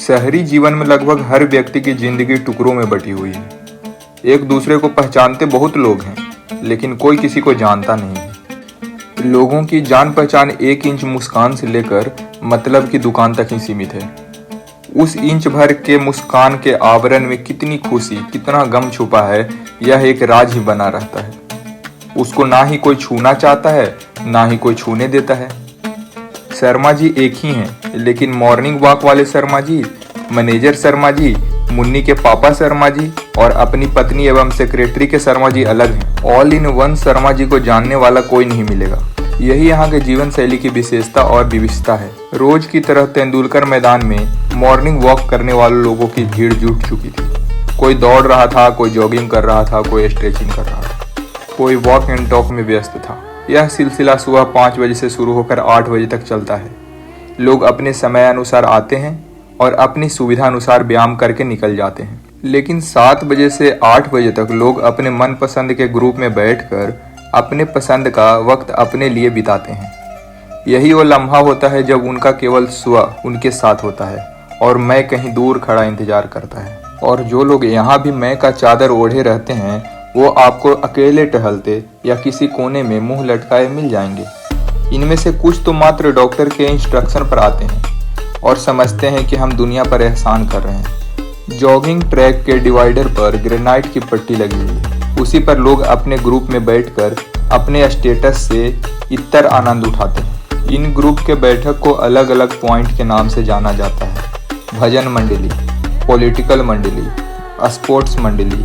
शहरी जीवन में लगभग हर व्यक्ति की जिंदगी टुकड़ों में बटी हुई है। एक दूसरे को पहचानते बहुत लोग हैं, लेकिन कोई किसी को जानता नहीं है। लोगों की जान पहचान 1 इंच मुस्कान से लेकर मतलब की दुकान तक ही सीमित है। उस इंच भर के मुस्कान के आवरण में कितनी खुशी, कितना गम छुपा है, यह एक राज ही बना रहता है। उसको ना ही कोई छूना चाहता है, ना ही कोई छूने देता है। शर्मा जी एक ही हैं, लेकिन मॉर्निंग वॉक वाले शर्मा जी, मैनेजर शर्मा जी, मुन्नी के पापा शर्मा जी और अपनी पत्नी एवं सेक्रेटरी के शर्मा जी अलग हैं। All in one Sharma ji को जानने वाला कोई नहीं मिलेगा। यही यहाँ के जीवन शैली की विशेषता और विविधता है। रोज की तरह तेंदुलकर मैदान में मॉर्निंग वॉक करने वाले लोगों की भीड़ जुट चुकी थी। कोई दौड़ रहा था, कोई जॉगिंग कर रहा था, कोई स्ट्रेचिंग कर रहा था, कोई वॉक एंड टॉक में व्यस्त था। यह सिलसिला सुबह 5 बजे से शुरू होकर 8 बजे तक चलता है। लोग अपने समय अनुसार आते हैं और अपनी सुविधा अनुसार व्यायाम करके निकल जाते हैं। लेकिन 7 बजे से 8 बजे तक लोग अपने मनपसंद के ग्रुप में बैठकर अपने पसंद का वक्त अपने लिए बिताते हैं। यही वो लम्हा होता है जब उनका केवल स्व उनके साथ होता है और मैं कहीं दूर खड़ा इंतजार करता है। और जो लोग यहाँ भी मैं का चादर ओढ़े रहते हैं, वो आपको अकेले टहलते या किसी कोने में मुंह लटकाए मिल जाएंगे। इनमें से कुछ तो मात्र डॉक्टर के इंस्ट्रक्शन पर आते हैं और समझते हैं कि हम दुनिया पर एहसान कर रहे हैं। जॉगिंग ट्रैक के डिवाइडर पर ग्रेनाइट की पट्टी लगी हुई है। उसी पर लोग अपने ग्रुप में बैठकर अपने स्टेटस से इतर आनंद उठाते हैं। इन ग्रुप के बैठक को अलग अलग पॉइंट के नाम से जाना जाता है। भजन मंडली, पॉलिटिकल मंडली, स्पोर्ट्स मंडली,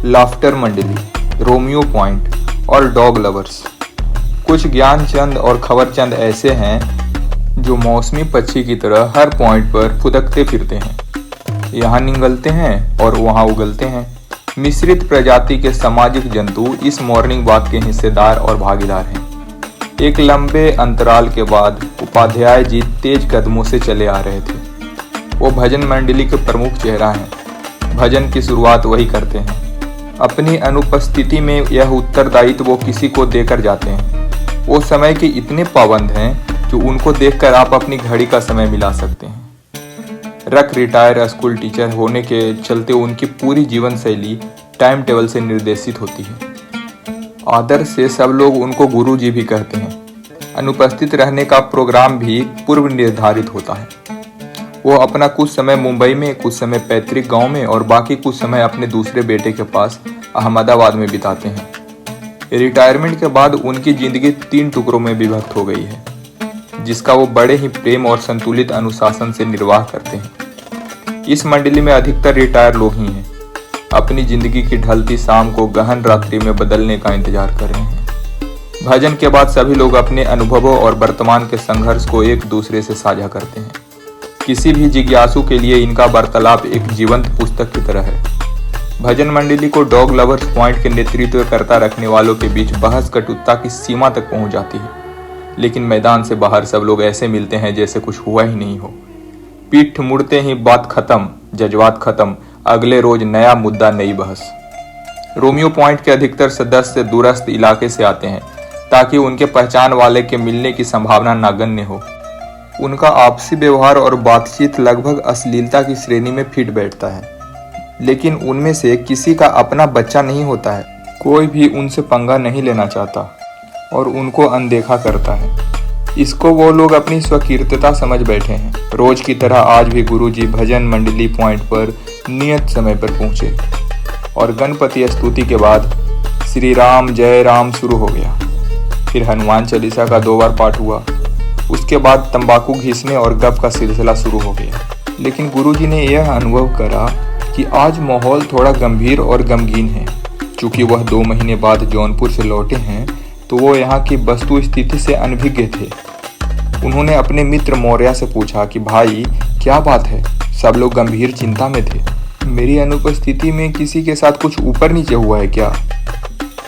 लाफ्टर मंडली, रोमियो पॉइंट और डॉग लवर्स। कुछ ज्ञानचंद और खबरचंद ऐसे हैं जो मौसमी पक्षी की तरह हर पॉइंट पर फुदकते फिरते हैं। यहाँ निगलते हैं और वहाँ उगलते हैं। मिश्रित प्रजाति के सामाजिक जंतु इस मॉर्निंग वॉक के हिस्सेदार और भागीदार हैं। एक लंबे अंतराल के बाद उपाध्याय जी तेज कदमों से चले आ रहे थे। वो भजन मंडली के प्रमुख चेहरा हैं। भजन की शुरुआत वही करते हैं। अपनी अनुपस्थिति में यह उत्तरदायित्व वो किसी को देकर जाते हैं। वो समय के इतने पाबंद हैं कि उनको देखकर आप अपनी घड़ी का समय मिला सकते हैं। रिटायर स्कूल टीचर होने के चलते उनकी पूरी जीवन शैली टाइम टेबल से निर्देशित होती है। आदर से सब लोग उनको गुरु जी भी कहते हैं। अनुपस्थित रहने का प्रोग्राम भी पूर्व निर्धारित होता है। वो अपना कुछ समय मुंबई में, कुछ समय पैतृक गांव में और बाकी कुछ समय अपने दूसरे बेटे के पास अहमदाबाद में बिताते हैं। रिटायरमेंट के बाद उनकी जिंदगी 3 टुकड़ों में विभक्त हो गई है, जिसका वो बड़े ही प्रेम और संतुलित अनुशासन से निर्वाह करते हैं। इस मंडली में अधिकतर रिटायर लोग ही हैं। अपनी जिंदगी की ढलती शाम को गहन रात्रि में बदलने का इंतजार कर रहे हैं। भजन के बाद सभी लोग अपने अनुभवों और वर्तमान के संघर्ष को एक दूसरे से साझा करते हैं। किसी भी जिज्ञासु के लिए इनका वार्तालाप एक जीवंत पुस्तक की तरह है। भजन मंडली को डॉग लवर्स पॉइंट के नेतृत्व करता रखने वालों के बीच बहस कटुता की सीमा तक पहुंच जाती है, लेकिन मैदान से बाहर सब लोग ऐसे मिलते हैं जैसे कुछ हुआ ही नहीं हो। पीठ मुड़ते ही बात खत्म, जज्बात खत्म, अगले रोज नया मुद्दा, नई बहस। रोमियो पॉइंट के अधिकतर सदस्य दूरस्थ इलाके से आते हैं ताकि उनके पहचान वाले के मिलने की संभावना नागण्य हो। उनका आपसी व्यवहार और बातचीत लगभग अश्लीलता की श्रेणी में फिट बैठता है, लेकिन उनमें से किसी का अपना बच्चा नहीं होता है। कोई भी उनसे पंगा नहीं लेना चाहता और उनको अनदेखा करता है। इसको वो लोग अपनी स्वकीर्तता समझ बैठे हैं। रोज की तरह आज भी गुरुजी भजन मंडली पॉइंट पर नियत समय पर पहुंचे और गणपति स्तुति के बाद श्री राम जय राम शुरू हो गया। फिर हनुमान चालीसा का 2 बार पाठ हुआ। उसके बाद तंबाकू घिसने और गप का सिलसिला शुरू हो गया। लेकिन गुरुजी ने यह अनुभव करा कि आज माहौल थोड़ा गंभीर और गमगीन है। चूंकि वह 2 महीने बाद जौनपुर से लौटे हैं, तो वो यहाँ की वस्तु स्थिति से अनभिज्ञ थे। उन्होंने अपने मित्र मौर्य से पूछा कि भाई क्या बात है, सब लोग गंभीर चिंता में थे। मेरी अनुपस्थिति में किसी के साथ कुछ ऊपर नीचे हुआ है क्या?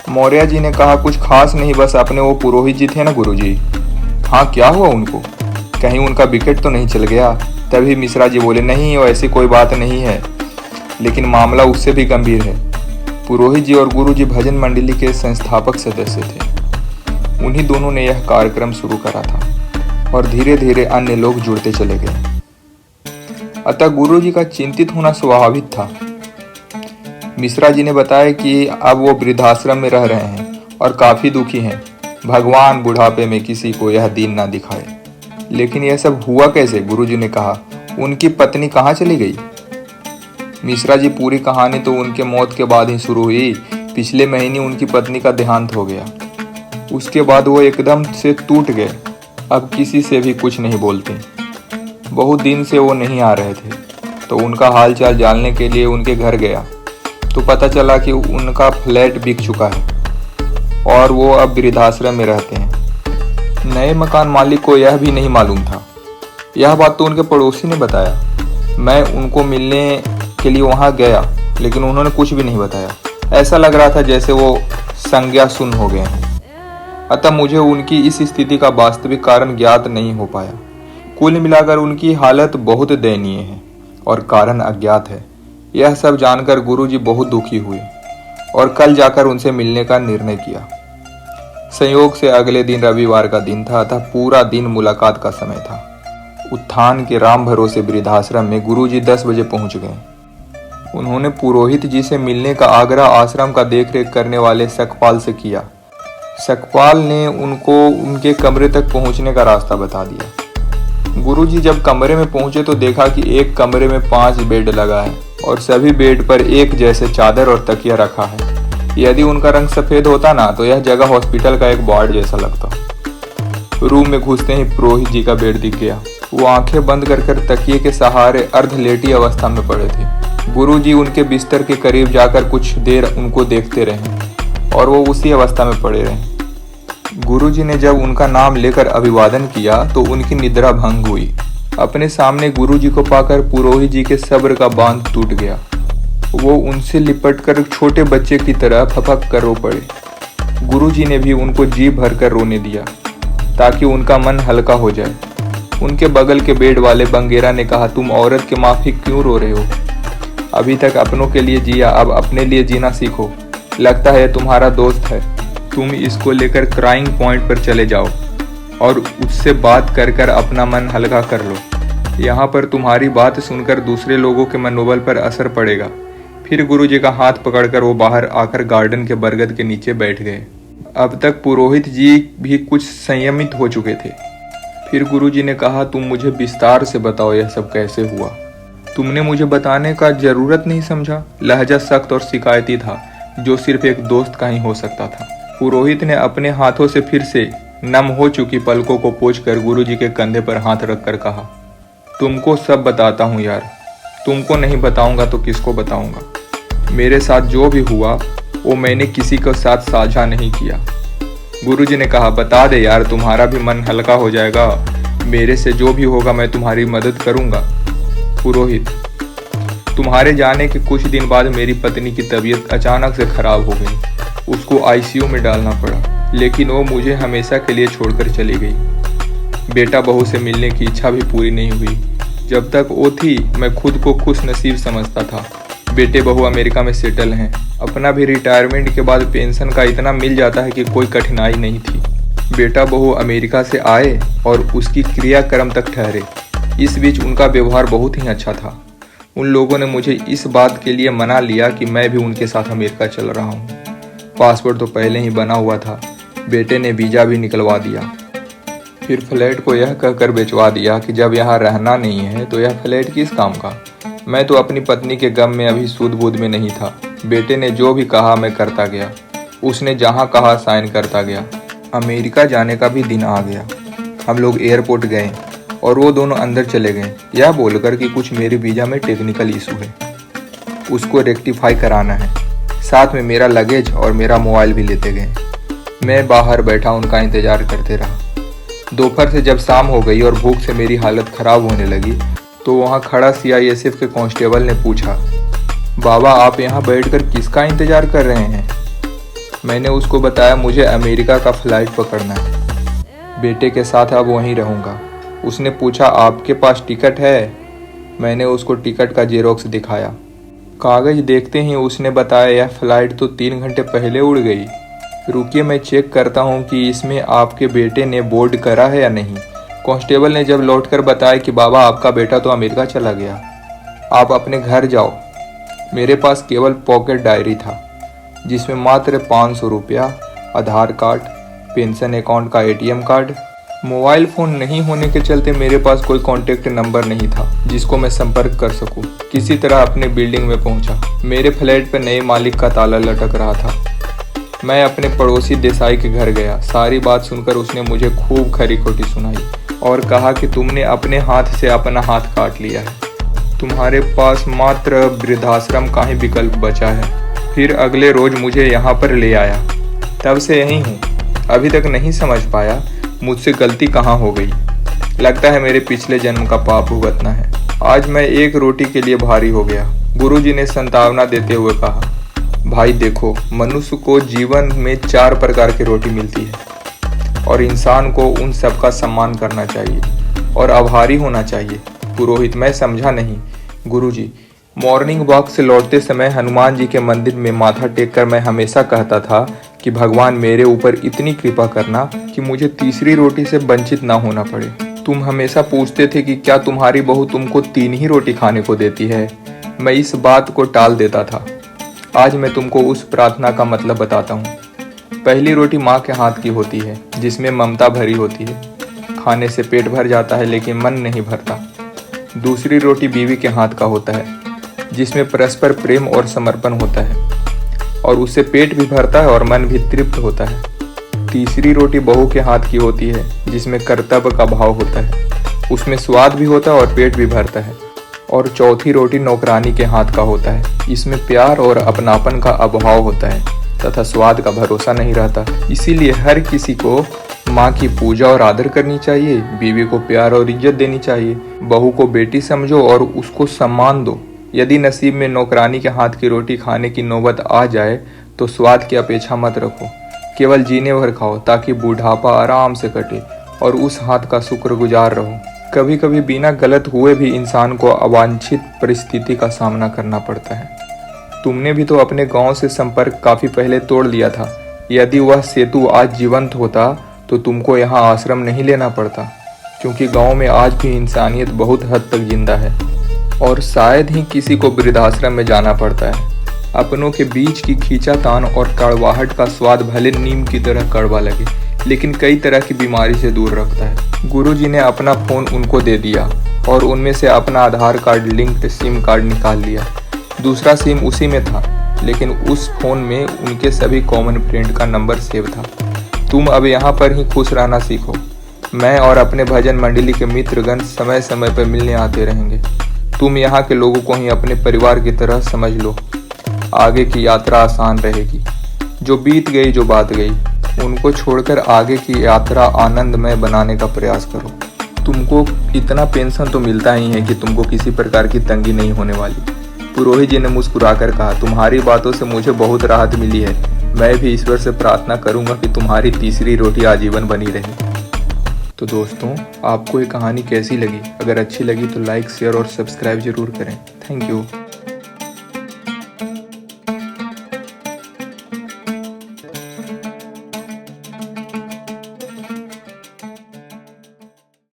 मौर्य जी ने कहा कुछ खास नहीं, बस अपने वो पुरोहित जी थे ना गुरुजी। हाँ, क्या हुआ उनको? कहीं उनका विकेट तो नहीं चल गया? तभी मिश्रा जी बोले नहीं, वो ऐसी कोई बात नहीं है, लेकिन मामला उससे भी गंभीर है। पुरोहित जी और गुरु जी भजन मंडली के संस्थापक सदस्य थे। उन्हीं दोनों ने यह कार्यक्रम शुरू करा था और धीरे धीरे अन्य लोग जुड़ते चले गए। अतः गुरुजी का चिंतित होना स्वाभाविक था। मिश्रा जी ने बताया कि अब वो वृद्धाश्रम में रह रहे हैं और काफी दुखी हैं। भगवान बुढ़ापे में किसी को यह दीन ना दिखाए। लेकिन यह सब हुआ कैसे? गुरुजी ने कहा। उनकी पत्नी कहाँ चली गई? मिश्रा जी, पूरी कहानी तो उनके मौत के बाद ही शुरू हुई। पिछले महीने उनकी पत्नी का देहांत हो गया। उसके बाद वो एकदम से टूट गए। अब किसी से भी कुछ नहीं बोलते। बहुत दिन से वो नहीं आ रहे थे, तो उनका हालचाल जानने के लिए उनके घर गया तो पता चला कि उनका फ्लैट बिक चुका है और वो अब वृद्धाश्रम में रहते हैं। नए मकान मालिक को यह भी नहीं मालूम था। यह बात तो उनके पड़ोसी ने बताया। मैं उनको मिलने के लिए वहां गया, लेकिन उन्होंने कुछ भी नहीं बताया। ऐसा लग रहा था जैसे वो संज्ञा शून्य हो गए हैं। अतः मुझे उनकी इस स्थिति का वास्तविक कारण ज्ञात नहीं हो पाया। कुल मिलाकर उनकी हालत बहुत दयनीय है और कारण अज्ञात है। यह सब जानकर गुरुजी बहुत दुखी हुए और कल जाकर उनसे मिलने का निर्णय किया। संयोग से अगले दिन रविवार का दिन था, अतः पूरा दिन मुलाकात का समय था। उत्थान के राम भरोसे वृद्धाश्रम में गुरुजी 10 बजे पहुंच गए। उन्होंने पुरोहित जी से मिलने का आग्रह आश्रम का देखरेख करने वाले सकपाल से किया। सकपाल ने उनको उनके कमरे तक पहुंचने का रास्ता बता दिया। गुरुजी जब कमरे में पहुंचे तो देखा कि एक कमरे में 5 बेड लगा है और सभी बेड पर एक जैसे चादर और तकिया रखा है। यदि उनका रंग सफेद होता ना तो यह जगह हॉस्पिटल का एक वार्ड जैसा लगता। रूम में घुसते ही पुरोहित जी का बेड दिख गया। वो आंखें बंद कर तकिए के सहारे अर्धलेटी अवस्था में पड़े थे। गुरुजी उनके बिस्तर के करीब जाकर कुछ देर उनको देखते रहे और वो उसी अवस्था में पड़े रहे। गुरुजी ने जब उनका नाम लेकर अभिवादन किया तो उनकी निद्रा भंग हुई। अपने सामने गुरुजी को पाकर पुरोहित जी के सब्र का बांध टूट गया। वो उनसे लिपटकर छोटे बच्चे की तरह फपक कर रो पड़े। गुरुजी ने भी उनको जी भरकर रोने दिया ताकि उनका मन हल्का हो जाए। उनके बगल के बेड वाले बंगेरा ने कहा, तुम औरत के माफिक क्यों रो रहे हो? अभी तक अपनों के लिए जिया, अब अपने लिए जीना सीखो। लगता है तुम्हारा दोस्त है। तुम इसको लेकर क्राइंग पॉइंट पर चले जाओ और उससे बात कर अपना मन हल्का कर लो। यहाँ पर तुम्हारी बात सुनकर दूसरे लोगों के मनोबल पर असर पड़ेगा। फिर गुरुजी का हाथ पकड़कर वो बाहर आकर गार्डन के बरगद के नीचे बैठ गए। अब तक पुरोहित जी भी कुछ संयमित हो चुके थे। फिर गुरुजी ने कहा, तुम मुझे विस्तार से बताओ यह सब कैसे हुआ। तुमने मुझे बताने का जरूरत नहीं समझा। लहजा सख्त और शिकायती था जो सिर्फ एक दोस्त का ही हो सकता था। पुरोहित ने अपने हाथों से फिर से नम हो चुकी पलकों को पोंछकर गुरुजी के कंधे पर हाथ रखकर कहा, तुमको सब बताता हूँ यार। तुमको नहीं बताऊंगा तो किसको बताऊंगा? मेरे साथ जो भी हुआ वो मैंने किसी के साथ साझा नहीं किया। गुरुजी ने कहा, बता दे यार, तुम्हारा भी मन हल्का हो जाएगा। मेरे से जो भी होगा मैं तुम्हारी मदद करूंगा। पुरोहित, तुम्हारे जाने के कुछ दिन बाद मेरी पत्नी की तबीयत अचानक से खराब हो गई। उसको आईसीयू में डालना पड़ा, लेकिन वो मुझे हमेशा के लिए छोड़कर चली गई। बेटा बहू से मिलने की इच्छा भी पूरी नहीं हुई। जब तक वो थी मैं खुद को खुश नसीब समझता था। बेटे बहू अमेरिका में सेटल हैं। अपना भी रिटायरमेंट के बाद पेंशन का इतना मिल जाता है कि कोई कठिनाई नहीं थी। बेटा बहू अमेरिका से आए और उसकी क्रियाक्रम तक ठहरे। इस बीच उनका व्यवहार बहुत ही अच्छा था। उन लोगों ने मुझे इस बात के लिए मना लिया कि मैं भी उनके साथ अमेरिका चल रहा हूँ। पासपोर्ट तो पहले ही बना हुआ था। बेटे ने वीज़ा भी निकलवा दिया। फिर फ्लैट को यह कहकर बेचवा दिया कि जब यहाँ रहना नहीं है तो यह फ्लैट किस काम का। मैं तो अपनी पत्नी के गम में अभी सूध बूध में नहीं था। बेटे ने जो भी कहा मैं करता गया। उसने जहाँ कहा साइन करता गया। अमेरिका जाने का भी दिन आ गया। हम लोग एयरपोर्ट गए और वो दोनों अंदर चले गए, यह बोलकर कि कुछ मेरे वीज़ा में टेक्निकल इशू है, उसको रेक्टिफाई कराना है। साथ में मेरा लगेज और मेरा मोबाइल भी लेते गए। मैं बाहर बैठा उनका इंतजार करते रहा। दोपहर से जब शाम हो गई और भूख से मेरी हालत खराब होने लगी तो वहाँ खड़ा सीआईएसएफ के कांस्टेबल ने पूछा, बाबा आप यहाँ बैठकर किसका इंतजार कर रहे हैं? मैंने उसको बताया मुझे अमेरिका का फ्लाइट पकड़ना है, बेटे के साथ अब वहीं रहूँगा। उसने पूछा आपके पास टिकट है? मैंने उसको टिकट का जेरोक्स दिखाया। कागज देखते ही उसने बताया यह फ्लाइट तो 3 घंटे पहले उड़ गई। रुकिए मैं चेक करता हूँ कि इसमें आपके बेटे ने बोर्ड करा है या नहीं। कांस्टेबल ने जब लौटकर बताया कि बाबा आपका बेटा तो अमेरिका चला गया। आप अपने घर जाओ। मेरे पास केवल पॉकेट डायरी था जिसमें मात्र 500 रुपया, आधार कार्ड, पेंशन अकाउंट का ATM कार्ड। मोबाइल फ़ोन नहीं होने के चलते मेरे पास कोई कॉन्टैक्ट नंबर नहीं था जिसको मैं संपर्क कर सकूं। किसी तरह अपने बिल्डिंग में पहुंचा। मेरे फ्लैट पर नए मालिक का ताला लटक रहा था। मैं अपने पड़ोसी देसाई के घर गया। सारी बात सुनकर उसने मुझे खूब खरी खोटी सुनाई और कहा कि तुमने अपने हाथ से अपना हाथ काट लिया है। तुम्हारे पास मात्र वृद्धाश्रम का ही विकल्प बचा है। फिर अगले रोज मुझे यहाँ पर ले आया। तब से यहीं हूँ। अभी तक नहीं समझ पाया मुझसे गलती कहाँ हो गई। लगता है मेरे पिछले जन्म का पाप भुगतना है। आज मैं एक रोटी के लिए भारी हो गया। गुरुजी ने सांत्वना देते हुए कहा, भाई देखो, मनुष्य को जीवन में 4 प्रकार की रोटी मिलती है और इंसान को उन सब का सम्मान करना चाहिए और आभारी होना चाहिए। पुरोहित, मैं समझा नहीं। गुरुजी, मॉर्निंग वॉक से लौटते समय हनुमान जी के मंदिर में माथा टेककर मैं हमेशा कहता था कि भगवान मेरे ऊपर इतनी कृपा करना कि मुझे तीसरी रोटी से वंचित ना होना पड़े। तुम हमेशा पूछते थे कि क्या तुम्हारी बहू तुमको 3 ही रोटी खाने को देती है। मैं इस बात को टाल देता था। आज मैं तुमको उस प्रार्थना का मतलब बताता हूँ। पहली रोटी माँ के हाथ की होती है जिसमें ममता भरी होती है। खाने से पेट भर जाता है लेकिन मन नहीं भरता। दूसरी रोटी बीवी के हाथ का होता है जिसमें परस्पर प्रेम और समर्पण होता है और उससे पेट भी भरता है और मन भी तृप्त होता है। तीसरी रोटी बहू के हाथ की होती है जिसमें कर्तव्य का भाव होता है, उसमें स्वाद भी होता है और पेट भी भरता है। और चौथी रोटी नौकरानी के हाथ का होता है, इसमें प्यार और अपनापन का अभाव होता है तथा स्वाद का भरोसा नहीं रहता। इसीलिए हर किसी को माँ की पूजा और आदर करनी चाहिए, बीवी को प्यार और इज्जत देनी चाहिए, बहू को बेटी समझो और उसको सम्मान दो। यदि नसीब में नौकरानी के हाथ की रोटी खाने की नौबत आ जाए तो स्वाद की अपेक्षा मत रखो, केवल जीने भर खाओ ताकि बुढ़ापा आराम से कटे और उस हाथ का शुक्रगुजार रहो। कभी कभी बिना गलत हुए भी इंसान को अवांछित परिस्थिति का सामना करना पड़ता है। तुमने भी तो अपने गांव से संपर्क काफी पहले तोड़ लिया था। यदि वह सेतु आज जीवंत होता तो तुमको यहाँ आश्रम नहीं लेना पड़ता, क्योंकि गांव में आज भी इंसानियत बहुत हद तक जिंदा है और शायद ही किसी को वृद्धाश्रम में जाना पड़ता है। अपनों के बीच की खींचातान और कड़वाहट का स्वाद भले नीम की तरह कड़वा लगे लेकिन कई तरह की बीमारी से दूर रखता है। गुरुजी ने अपना फ़ोन उनको दे दिया और उनमें से अपना आधार कार्ड लिंक्ड सिम कार्ड निकाल लिया। दूसरा सिम उसी में था लेकिन उस फ़ोन में उनके सभी कॉमन फ्रेंड का नंबर सेव था। तुम अब यहाँ पर ही खुश रहना सीखो। मैं और अपने भजन मंडली के मित्रगण समय समय पर मिलने आते रहेंगे। तुम यहाँ के लोगों को ही अपने परिवार की तरह समझ लो। आगे की यात्रा आसान रहेगी। जो बीत गई, जो बात गई, उनको छोड़कर आगे की यात्रा आनंदमय बनाने का प्रयास करो। तुमको इतना पेंशन तो मिलता ही है कि तुमको किसी प्रकार की तंगी नहीं होने वाली। पुरोहित जी ने मुस्कुराकर कहा, तुम्हारी बातों से मुझे बहुत राहत मिली है। मैं भी ईश्वर से प्रार्थना करूंगा कि तुम्हारी तीसरी रोटी आजीवन बनी रहे। तो दोस्तों, आपको ये कहानी कैसी लगी? अगर अच्छी लगी तो लाइक, शेयर और सब्सक्राइब जरूर करें। Thank you.